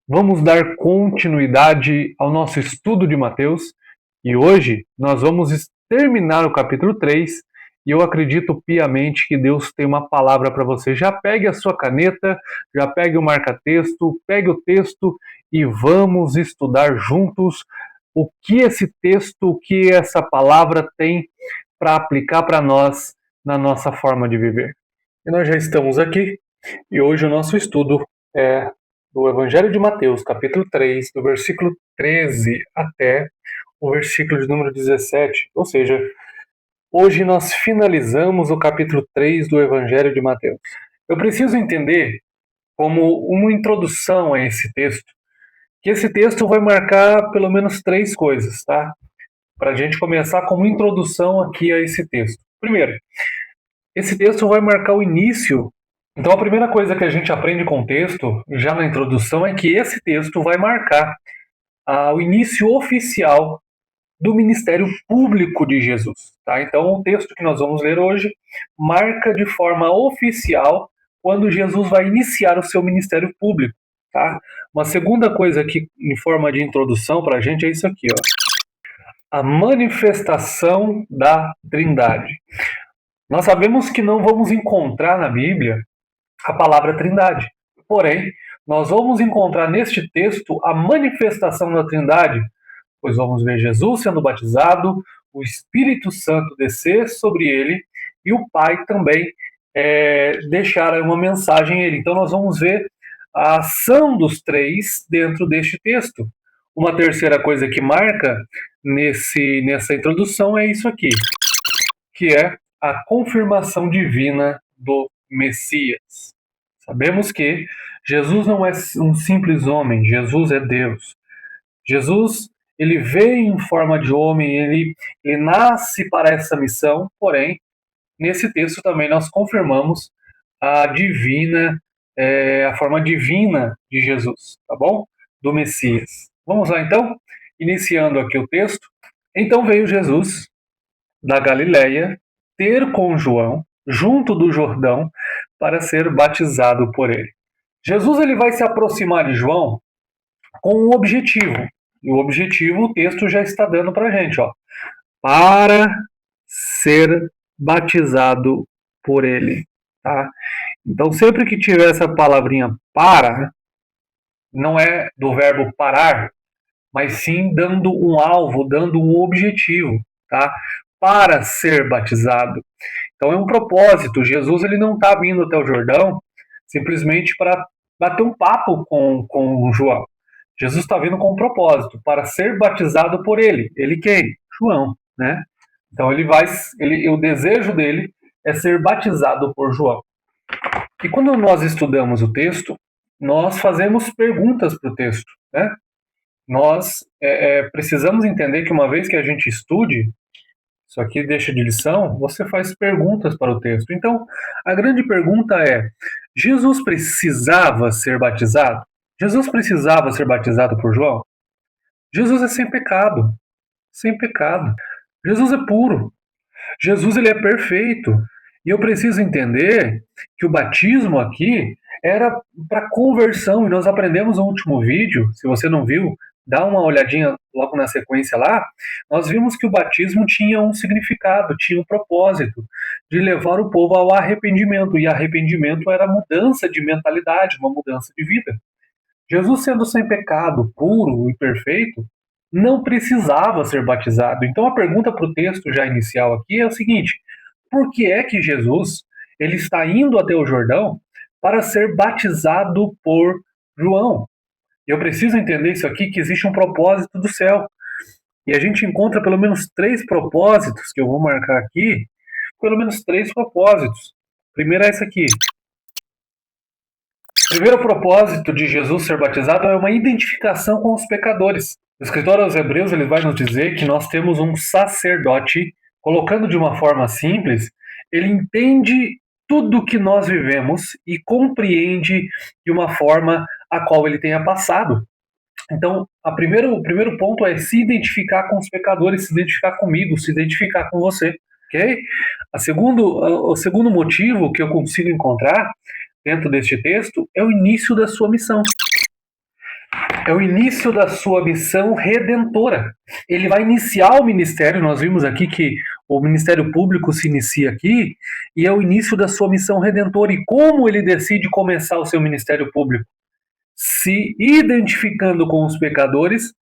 Vamos dar continuidade ao nosso estudo de Mateus e hoje nós vamos terminar o capítulo 3 e eu acredito piamente que Deus tem uma palavra para você. Já pegue a sua caneta, já pegue o marca-texto, pegue o texto e vamos estudar juntos o que esse texto, o que essa palavra tem para aplicar para nós na nossa forma de viver. E nós já estamos aqui e hoje o nosso estudo é do Evangelho de Mateus, capítulo 3, do versículo 13 até o versículo de número 17. Ou seja, hoje nós finalizamos o capítulo 3 do Evangelho de Mateus. Eu preciso entender, como uma introdução a esse texto, que esse texto vai marcar pelo menos três coisas, tá? Para a gente começar como introdução aqui a esse texto. Primeiro, esse texto vai marcar o início. Então, a primeira coisa que a gente aprende com o texto, já na introdução, é que esse texto vai marcar o início oficial do ministério público de Jesus. Tá? Então, o texto que nós vamos ler hoje marca de forma oficial quando Jesus vai iniciar o seu ministério público. Tá? Uma segunda coisa aqui, em forma de introdução para a gente, é isso aqui. Ó. A manifestação da Trindade. Nós sabemos que não vamos encontrar na Bíblia a palavra Trindade. Porém, nós vamos encontrar neste texto a manifestação da Trindade, pois vamos ver Jesus sendo batizado, o Espírito Santo descer sobre ele e o Pai também deixar uma mensagem a ele. Então nós vamos ver a ação dos três dentro deste texto. Uma terceira coisa que marca nessa introdução é isso aqui, que é a confirmação divina do Messias. Sabemos que Jesus não é um simples homem, Jesus é Deus. Jesus, ele veio em forma de homem, ele nasce para essa missão, porém, nesse texto também nós confirmamos a forma divina de Jesus, tá bom? Do Messias. Vamos lá então? Iniciando aqui o texto. Então veio Jesus da Galileia ter com João, junto do Jordão, para ser batizado por ele. Jesus ele vai se aproximar de João com um objetivo. E o objetivo o texto já está dando para a gente. Ó, para ser batizado por ele. Tá? Então, sempre que tiver essa palavrinha para, não é do verbo parar, mas sim dando um alvo, dando um objetivo. Tá? Para ser batizado. Então é um propósito. Jesus ele não está vindo até o Jordão simplesmente para bater um papo com João. Jesus está vindo com um propósito, para ser batizado por ele. Ele quem? João, né? Então o desejo dele é ser batizado por João. E quando nós estudamos o texto, nós fazemos perguntas para o texto, né? Nós precisamos entender que uma vez que a gente estude, isso aqui deixa de lição, você faz perguntas para o texto. Então, a grande pergunta é: Jesus precisava ser batizado? Jesus precisava ser batizado por João? Jesus é sem pecado. Sem pecado. Jesus é puro. Jesus ele é perfeito. E eu preciso entender que o batismo aqui era para conversão. E nós aprendemos no último vídeo, se você não viu, dá uma olhadinha logo na sequência lá, nós vimos que o batismo tinha um significado, tinha um propósito de levar o povo ao arrependimento. E arrependimento era mudança de mentalidade, uma mudança de vida. Jesus, sendo sem pecado, puro e perfeito, não precisava ser batizado. Então a pergunta para o texto já inicial aqui é o seguinte: por que é que Jesus ele está indo até o Jordão para ser batizado por João? Eu preciso entender isso aqui, que existe um propósito do céu. E a gente encontra pelo menos três propósitos, que eu vou marcar aqui, pelo menos três propósitos. Primeiro é esse aqui. O primeiro propósito de Jesus ser batizado é uma identificação com os pecadores. O escritor aos Hebreus ele vai nos dizer que nós temos um sacerdote, colocando de uma forma simples, ele entende tudo que nós vivemos e compreende de uma forma a qual ele tenha passado. Então, o primeiro ponto é se identificar com os pecadores, se identificar comigo, se identificar com você. ok? O segundo motivo que eu consigo encontrar dentro deste texto é o início da sua missão. É o início da sua missão redentora. Ele vai iniciar o ministério, nós vimos aqui que o ministério público se inicia aqui, e é o início da sua missão redentora. E como ele decide começar o seu ministério público? Se identificando com os pecadores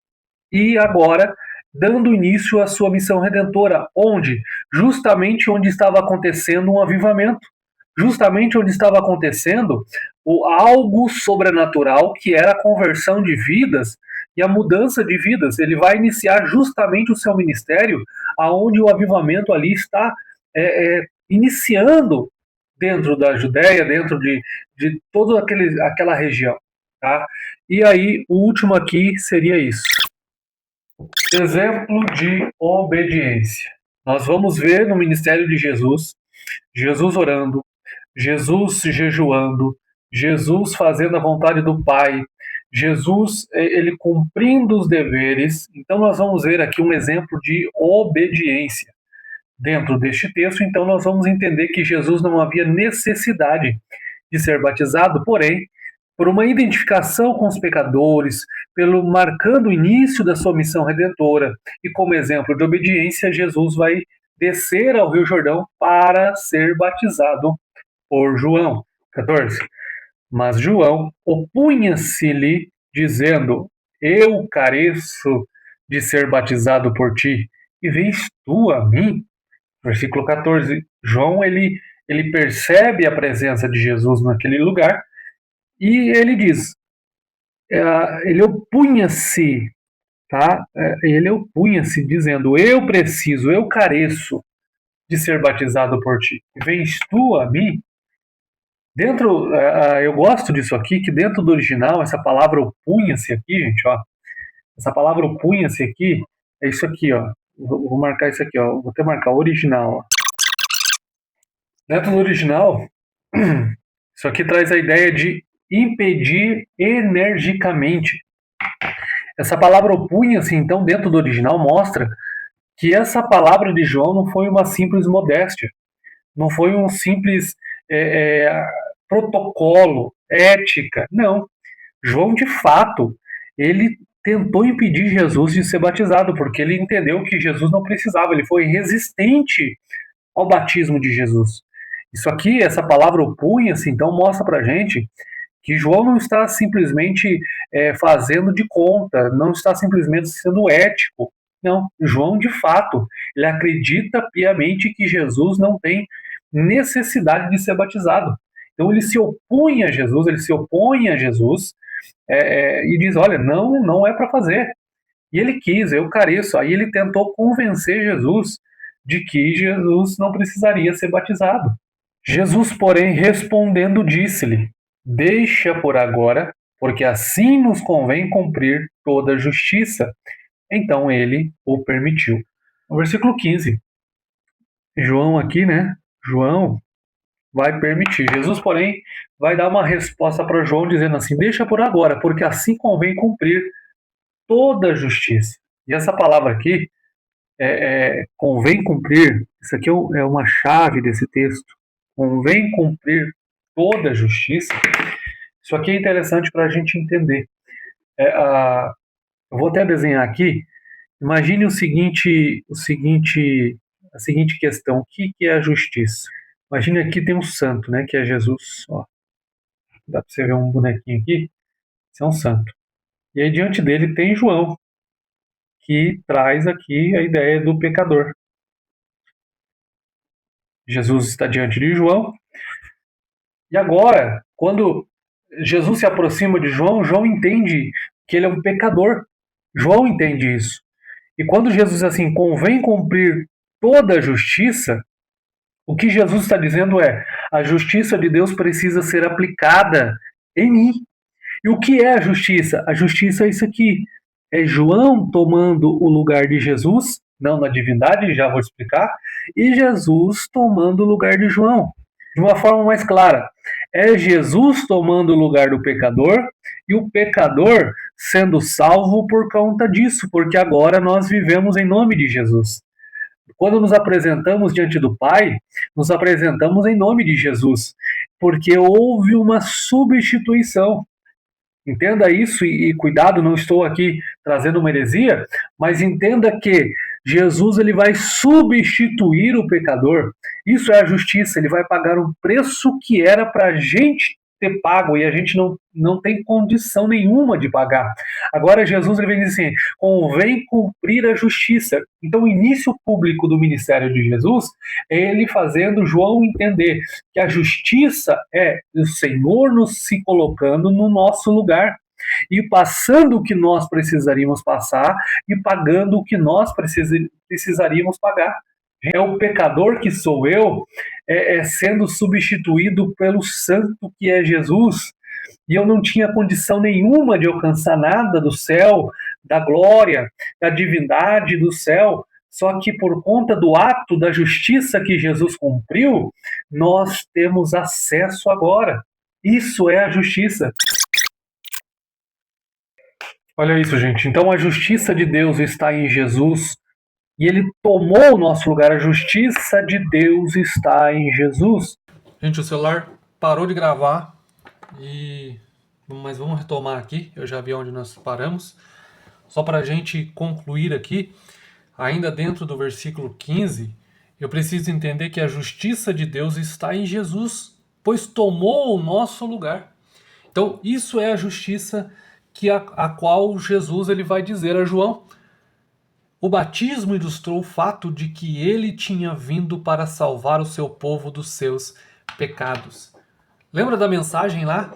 e agora dando início à sua missão redentora, onde? Justamente onde estava acontecendo um avivamento, justamente onde estava acontecendo algo sobrenatural, que era a conversão de vidas e a mudança de vidas. Ele vai iniciar justamente o seu ministério aonde o avivamento ali está iniciando dentro da Judéia, dentro de toda aquela região. Tá? E aí, o último aqui seria isso. Exemplo de obediência. Nós vamos ver no ministério de Jesus, Jesus orando, Jesus jejuando, Jesus fazendo a vontade do Pai, Jesus ele cumprindo os deveres. Então nós vamos ver aqui um exemplo de obediência. Dentro deste texto, então nós vamos entender que Jesus não havia necessidade de ser batizado, porém, por uma identificação com os pecadores, pelo marcando o início da sua missão redentora, e como exemplo de obediência, Jesus vai descer ao Rio Jordão para ser batizado por João. 14. Mas João opunha-se-lhe, dizendo: Eu careço de ser batizado por ti, e vens tu a mim? Versículo 14. João ele percebe a presença de Jesus naquele lugar e ele diz, ele opunha-se, tá? Ele opunha-se dizendo: Eu preciso, eu careço de ser batizado por ti. Vens tu a mim? Dentro, eu gosto disso aqui, que dentro do original, essa palavra opunha-se aqui, gente, ó. Essa palavra opunha-se aqui, é isso aqui, ó. Vou marcar isso aqui, ó. Vou até marcar o original, ó. Dentro do original, isso aqui traz a ideia de impedir energicamente. Essa palavra opunha-se, então, dentro do original, mostra que essa palavra de João não foi uma simples modéstia, não foi um simples protocolo, ética. Não. João, de fato, ele tentou impedir Jesus de ser batizado, porque ele entendeu que Jesus não precisava, ele foi resistente ao batismo de Jesus. Isso aqui, essa palavra opunha-se, então mostra pra gente que João não está simplesmente fazendo de conta, não está simplesmente sendo ético. Não, João, de fato, ele acredita piamente que Jesus não tem necessidade de ser batizado. Então ele se opunha a Jesus, ele se opõe a Jesus e diz, olha, não é para fazer. E ele quis, eu careço. Aí ele tentou convencer Jesus de que Jesus não precisaria ser batizado. Jesus, porém, respondendo, disse-lhe: Deixa por agora, porque assim nos convém cumprir toda a justiça. Então ele o permitiu. No versículo 15, João aqui, né? João vai permitir. Jesus, porém, vai dar uma resposta para João dizendo assim: Deixa por agora, porque assim convém cumprir toda a justiça. E essa palavra aqui, convém cumprir, isso aqui é uma chave desse texto. Convém cumprir toda a justiça. Isso aqui é interessante para a gente entender. Eu vou até desenhar aqui. Imagine a seguinte questão: o que é a justiça? Imagine aqui tem um santo, né, que é Jesus. Ó, dá para você ver um bonequinho aqui. Esse é um santo. E aí diante dele tem João, que traz aqui a ideia do pecador. Jesus está diante de João. E agora, quando Jesus se aproxima de João, João entende que ele é um pecador. João entende isso. E quando Jesus diz assim, convém cumprir toda a justiça, o que Jesus está dizendo é, a justiça de Deus precisa ser aplicada em mim. E o que é a justiça? A justiça é isso aqui. É João tomando o lugar de Jesus, não na divindade, já vou explicar, e Jesus tomando o lugar de João. De uma forma mais clara, é Jesus tomando o lugar do pecador e o pecador sendo salvo por conta disso, porque agora nós vivemos em nome de Jesus. Quando nos apresentamos diante do Pai, nos apresentamos em nome de Jesus, porque houve uma substituição. Entenda isso e cuidado, não estou aqui trazendo uma heresia, mas entenda que Jesus ele vai substituir o pecador. Isso é a justiça, ele vai pagar um preço que era para a gente ter pago e a gente não tem condição nenhuma de pagar. Agora Jesus ele vem dizer assim, convém cumprir a justiça. Então o início público do ministério de Jesus é ele fazendo João entender que a justiça é o Senhor nos se colocando no nosso lugar e passando o que nós precisaríamos passar e pagando o que nós precisaríamos pagar. É o pecador que sou eu, sendo substituído pelo santo que é Jesus. E eu não tinha condição nenhuma de alcançar nada do céu, da glória, da divindade do céu. Só que por conta do ato da justiça que Jesus cumpriu, nós temos acesso agora. Isso é a justiça. Olha isso, gente. Então a justiça de Deus está em Jesus e ele tomou o nosso lugar. A justiça de Deus está em Jesus. Gente, o celular parou de gravar, mas vamos retomar aqui. Eu já vi onde nós paramos. Só para a gente concluir aqui, ainda dentro do versículo 15, eu preciso entender que a justiça de Deus está em Jesus, pois tomou o nosso lugar. Então, isso é a justiça a qual Jesus ele vai dizer a João. O batismo ilustrou o fato de que ele tinha vindo para salvar o seu povo dos seus pecados. Lembra da mensagem lá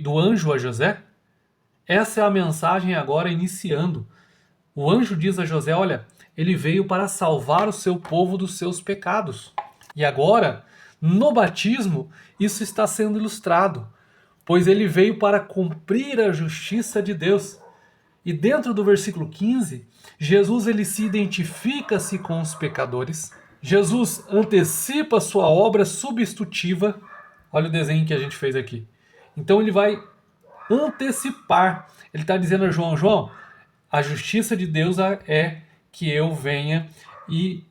do anjo a José? Essa é a mensagem agora iniciando. O anjo diz a José, olha, ele veio para salvar o seu povo dos seus pecados. E agora, no batismo, isso está sendo ilustrado, pois ele veio para cumprir a justiça de Deus. E dentro do versículo 15, Jesus ele se identifica-se com os pecadores. Jesus antecipa sua obra substitutiva. Olha o desenho que a gente fez aqui. Então ele vai antecipar. Ele está dizendo a João, a justiça de Deus é que eu venha e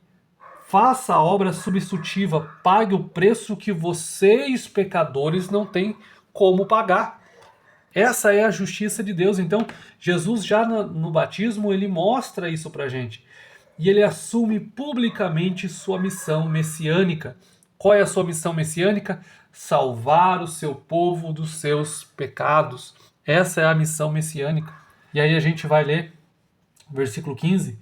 faça a obra substitutiva, pague o preço que vocês, pecadores, não têm como pagar. Essa é a justiça de Deus. Então, Jesus já no batismo, ele mostra isso pra gente. E ele assume publicamente sua missão messiânica. Qual é a sua missão messiânica? Salvar o seu povo dos seus pecados. Essa é a missão messiânica. E aí a gente vai ler versículo 15.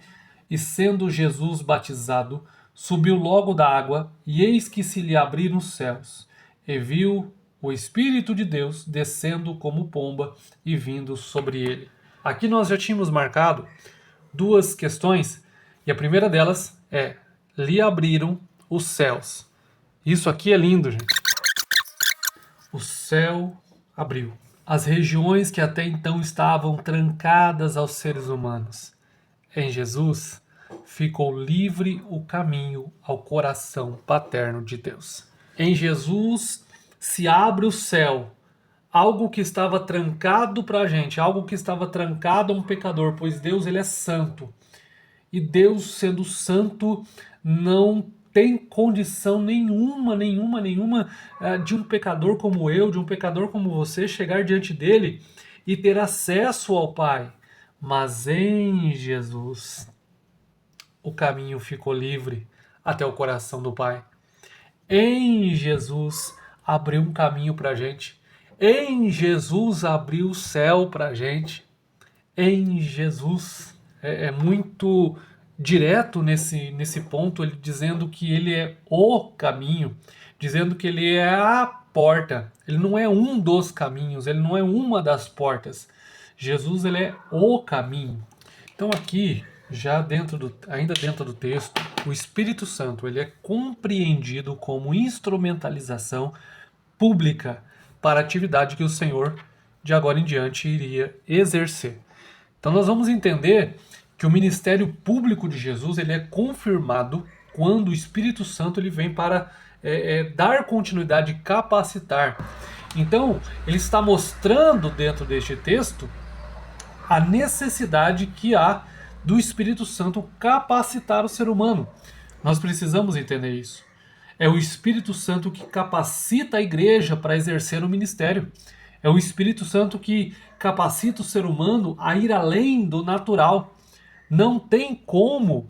E sendo Jesus batizado, subiu logo da água, e eis que se lhe abriram os céus, e viu o Espírito de Deus descendo como pomba e vindo sobre ele. Aqui nós já tínhamos marcado duas questões, e a primeira delas é, lhe abriram os céus. Isso aqui é lindo, gente. O céu abriu. As regiões que até então estavam trancadas aos seres humanos. Em Jesus, ficou livre o caminho ao coração paterno de Deus. Em Jesus se abre o céu, algo que estava trancado para a gente, algo que estava trancado a um pecador, pois Deus ele é santo. E Deus, sendo santo, não tem condição nenhuma de um pecador como eu, de um pecador como você, chegar diante dele e ter acesso ao Pai. Mas em Jesus, o caminho ficou livre até o coração do Pai. Em Jesus, abriu um caminho para a gente. Em Jesus, abriu o céu para a gente. Em Jesus, é muito direto nesse ponto, ele dizendo que ele é o caminho, dizendo que ele é a porta. Ele não é um dos caminhos, ele não é uma das portas. Jesus ele é o caminho. Então aqui, ainda dentro do texto, o Espírito Santo ele é compreendido como instrumentalização pública para a atividade que o Senhor de agora em diante iria exercer. Então nós vamos entender que o ministério público de Jesus ele é confirmado quando o Espírito Santo ele vem para dar continuidade, capacitar. Então ele está mostrando dentro deste texto a necessidade que há do Espírito Santo capacitar o ser humano. Nós precisamos entender isso. É o Espírito Santo que capacita a igreja para exercer o ministério. É o Espírito Santo que capacita o ser humano a ir além do natural. Não tem como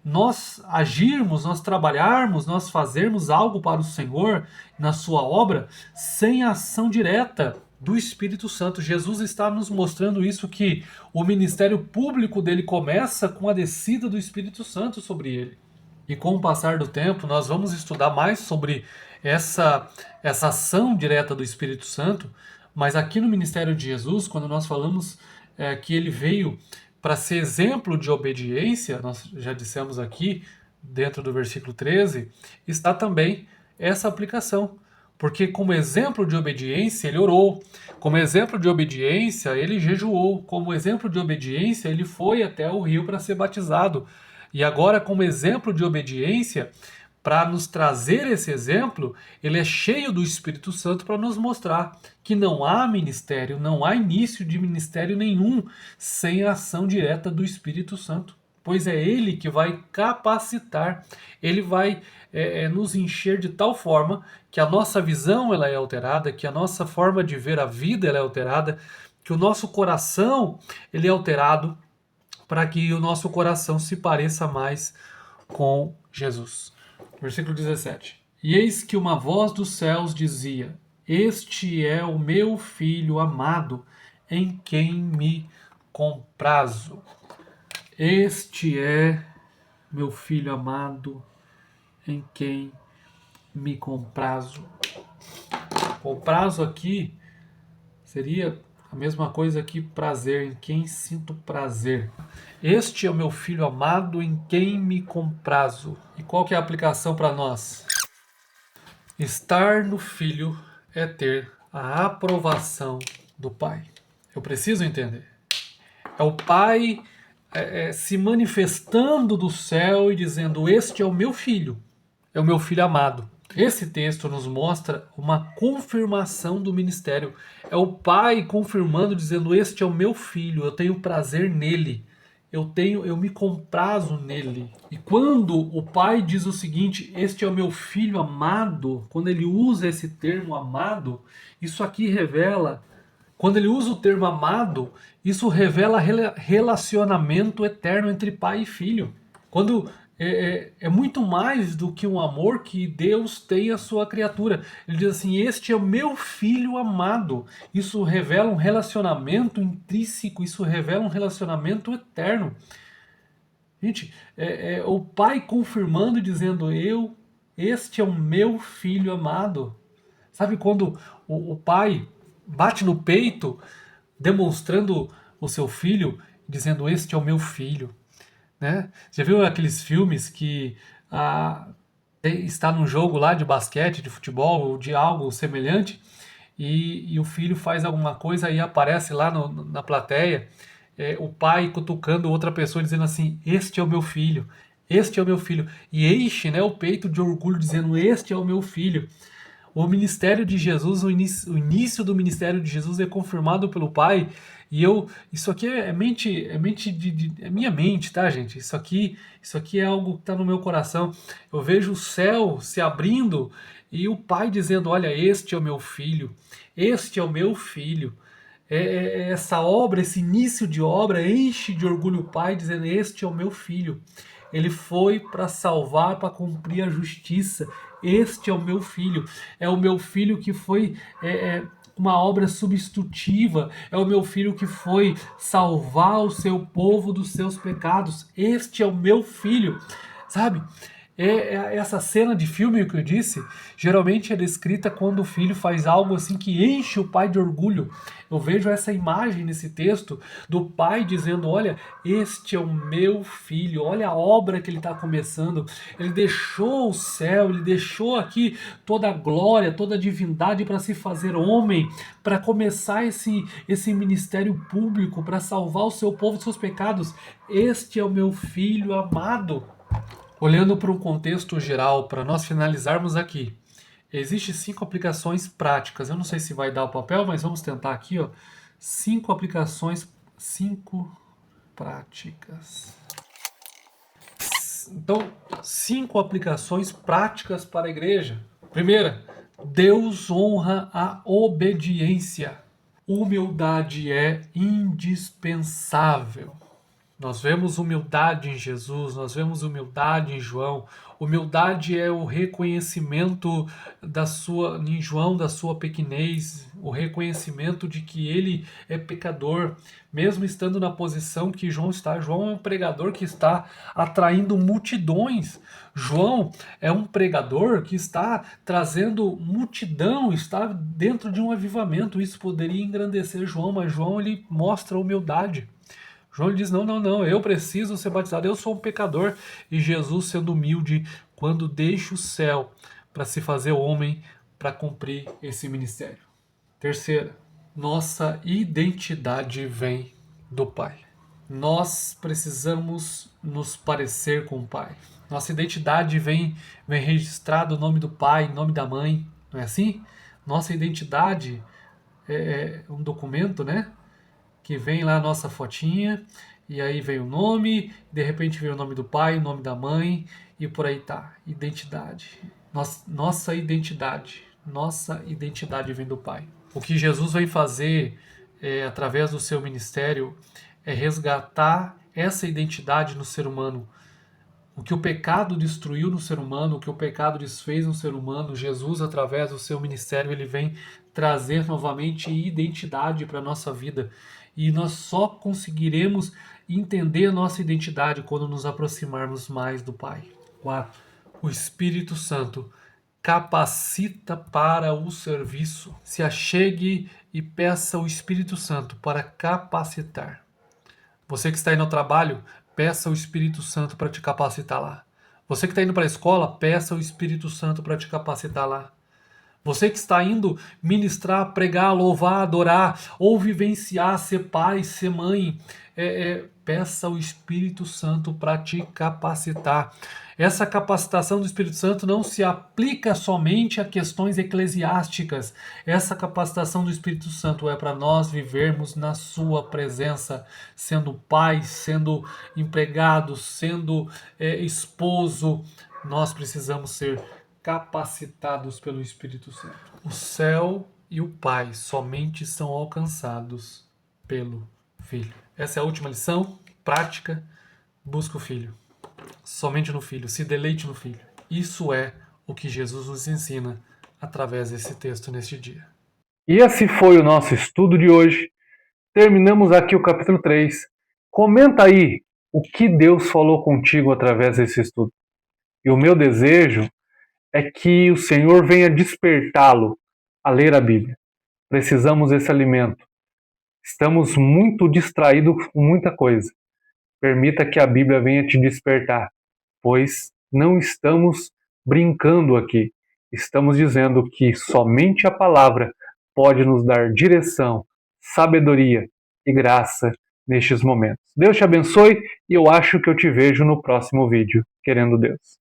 nós agirmos, nós trabalharmos, nós fazermos algo para o Senhor na sua obra sem a ação direta do Espírito Santo. Jesus está nos mostrando isso, que o ministério público dele começa com a descida do Espírito Santo sobre ele. E com o passar do tempo, nós vamos estudar mais sobre essa ação direta do Espírito Santo, mas aqui no ministério de Jesus, quando nós falamos que ele veio para ser exemplo de obediência, nós já dissemos aqui, dentro do versículo 13, está também essa aplicação. Porque como exemplo de obediência, ele orou. Como exemplo de obediência, ele jejuou. Como exemplo de obediência, ele foi até o rio para ser batizado. E agora, como exemplo de obediência, para nos trazer esse exemplo, ele é cheio do Espírito Santo para nos mostrar que não há ministério, não há início de ministério nenhum sem a ação direta do Espírito Santo. Pois é ele que vai capacitar, ele vai nos encher de tal forma que a nossa visão ela é alterada, que a nossa forma de ver a vida ela é alterada, que o nosso coração ele é alterado, para que o nosso coração se pareça mais com Jesus. Versículo 17. E eis que uma voz dos céus dizia: Este é o meu filho amado, em quem me comprazo. Este é meu filho amado, em quem me comprazo. Comprazo aqui seria a mesma coisa que prazer, em quem sinto prazer. Este é o meu filho amado, em quem me comprazo. E qual que é a aplicação para nós? Estar no Filho é ter a aprovação do Pai. Eu preciso entender. É o Pai se manifestando do céu e dizendo: Este é o meu filho, é o meu filho amado. Esse texto nos mostra uma confirmação do ministério. É o Pai confirmando, dizendo: Este é o meu filho, eu tenho prazer nele. Eu me comprazo nele. E quando o Pai diz o seguinte: Este é o meu filho amado, quando ele usa esse termo amado, isso aqui revela, quando ele usa o termo amado, isso revela relacionamento eterno entre pai e filho. Quando é muito mais do que um amor que Deus tem à sua criatura. Ele diz assim: Este é o meu filho amado. Isso revela um relacionamento intrínseco, isso revela um relacionamento eterno. Gente, o pai confirmando e dizendo: este é o meu filho amado. Sabe quando o pai bate no peito, demonstrando o seu filho, dizendo: Este é o meu filho. Né? Já viu aqueles filmes que está num jogo lá de basquete, de futebol, ou de algo semelhante, e o filho faz alguma coisa e aparece lá na plateia o pai cutucando outra pessoa, dizendo assim: Este é o meu filho, este é o meu filho. E enche, né, o peito de orgulho, dizendo: Este é o meu filho. O ministério de Jesus, o início do ministério de Jesus é confirmado pelo Pai. E isso aqui é minha mente, tá, gente? Isso aqui é algo que está no meu coração. Eu vejo o céu se abrindo e o Pai dizendo: Olha, este é o meu filho, este é o meu filho. Essa obra, esse início de obra enche de orgulho o Pai, dizendo: Este é o meu filho. Ele foi para salvar, para cumprir a justiça. Este é o meu filho. É o meu filho que foi uma obra substitutiva. É o meu filho que foi salvar o seu povo dos seus pecados. Este é o meu filho. Sabe? Essa cena de filme que eu disse, geralmente é descrita quando o filho faz algo assim que enche o pai de orgulho. Eu vejo essa imagem nesse texto do pai dizendo: Olha, este é o meu filho, olha a obra que ele está começando. Ele deixou o céu, ele deixou aqui toda a glória, toda a divindade para se fazer homem, para começar esse ministério público, para salvar o seu povo dos seus pecados. Este é o meu filho amado. Olhando para um contexto geral, para nós finalizarmos aqui, existem 5 aplicações práticas. Eu não sei se vai dar o papel, mas vamos tentar aqui, ó. 5 aplicações, 5 práticas. Então, 5 aplicações práticas para a igreja. Primeira, Deus honra a obediência. Humildade é indispensável. Nós vemos humildade em Jesus, nós vemos humildade em João. Humildade é o reconhecimento em João da sua pequenez, o reconhecimento de que ele é pecador, mesmo estando na posição que João está. João é um pregador que está atraindo multidões. João é um pregador que está trazendo multidão, está dentro de um avivamento. Isso poderia engrandecer João, mas João ele mostra humildade. João diz, não, eu preciso ser batizado, eu sou um pecador. E Jesus, sendo humilde, quando deixa o céu para se fazer homem, para cumprir esse ministério. Terceira, nossa identidade vem do Pai. Nós precisamos nos parecer com o Pai. Nossa identidade vem registrado o nome do Pai, o nome da mãe, não é assim? Nossa identidade é um documento, né? Que vem lá a nossa fotinha, e aí vem o nome, de repente vem o nome do pai, o nome da mãe, e por aí tá. Identidade. Nossa identidade vem do Pai. O que Jesus vem fazer através do seu ministério é resgatar essa identidade no ser humano. O que o pecado destruiu no ser humano, o que o pecado desfez no ser humano, Jesus, através do seu ministério, ele vem trazer novamente identidade para a nossa vida. E nós só conseguiremos entender a nossa identidade quando nos aproximarmos mais do Pai. 4. O Espírito Santo capacita para o serviço. Se achegue e peça o Espírito Santo para capacitar. Você que está aí no trabalho, peça o Espírito Santo para te capacitar lá. Você que está indo para a escola, peça o Espírito Santo para te capacitar lá. Você que está indo ministrar, pregar, louvar, adorar, ou vivenciar, ser pai, ser mãe, peça o Espírito Santo para te capacitar. Essa capacitação do Espírito Santo não se aplica somente a questões eclesiásticas. Essa capacitação do Espírito Santo é para nós vivermos na sua presença, sendo pai, sendo empregado, sendo esposo. Nós precisamos ser capacitados pelo Espírito Santo. O céu e o Pai somente são alcançados pelo Filho. Essa é a última lição prática. Busca o Filho. Somente no Filho. Se deleite no Filho. Isso é o que Jesus nos ensina através desse texto neste dia. E esse foi o nosso estudo de hoje. Terminamos aqui o capítulo 3. Comenta aí o que Deus falou contigo através desse estudo. E o meu desejo é que o Senhor venha despertá-lo a ler a Bíblia. Precisamos desse alimento. Estamos muito distraídos com muita coisa. Permita que a Bíblia venha te despertar, pois não estamos brincando aqui. Estamos dizendo que somente a palavra pode nos dar direção, sabedoria e graça nestes momentos. Deus te abençoe e eu acho que eu te vejo no próximo vídeo, querendo Deus.